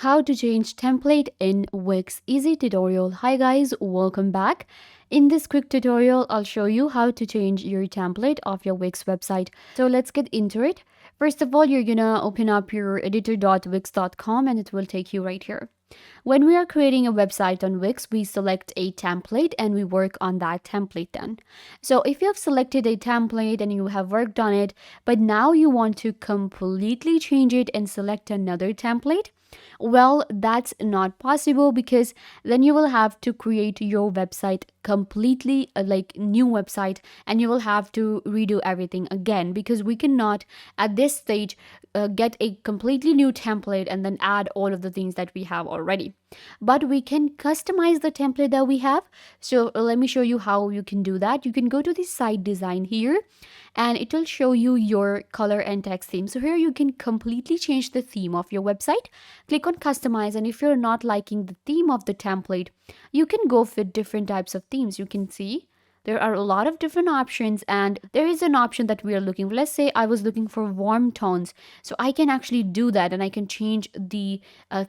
How to change template in Wix easy tutorial. Hi guys, welcome back. In this quick tutorial, I'll show you how to change your template of your Wix website. So let's get into it. First of all, you're gonna open up your editor.wix.com and it will take you right here. When we are creating a website on Wix, we select a template and we work on that template then. So if you have selected a template and you have worked on it, but now you want to completely change it and select another template, well, that's not possible because then you will have to create your website completely like new website, and you will have to redo everything again because we cannot at this stage get a completely new template and then add all of the things that we have already. But we can customize the template that we have. So let me show you how you can do that. You can go to the site design here and it will show you your color and text theme. So here you can completely change the theme of your website. Click on customize, and if you're not liking the theme of the template, you can go with different types of themes. You can see there are a lot of different options, and there is an option that we are looking for. Let's say I was looking for warm tones, so I can actually do that and I can change the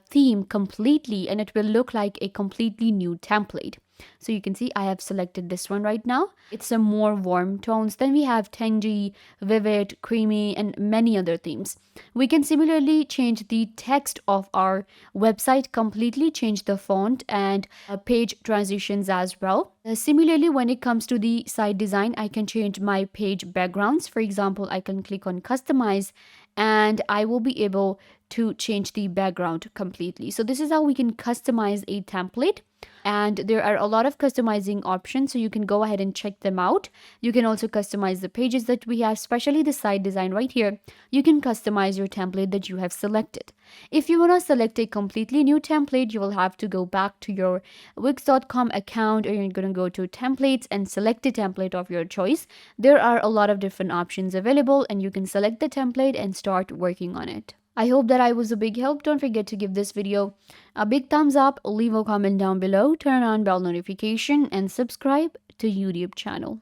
theme completely and it will look like a completely new template. So you can see I have selected this one right now. It's some more warm tones. Then we have tangy, vivid, creamy, and many other themes. We can similarly change the text of our website, completely change the font and page transitions as well. Similarly, when it comes to the site design, I can change my page backgrounds. For example, I can click on customize and I will be able to change the background completely. So this is how we can customize a template. And there are a lot of customizing options, so you can go ahead and check them out. You can also customize the pages that we have, especially the site design right here. You can customize your template that you have selected. If you want to select a completely new template, you will have to go back to your Wix.com account, or you're going to go to templates and select a template of your choice. There are a lot of different options available and you can select the template and start working on it. I hope that I was a big help. Don't forget to give this video a big thumbs up, leave a comment down below, turn on bell notification and subscribe to YouTube channel.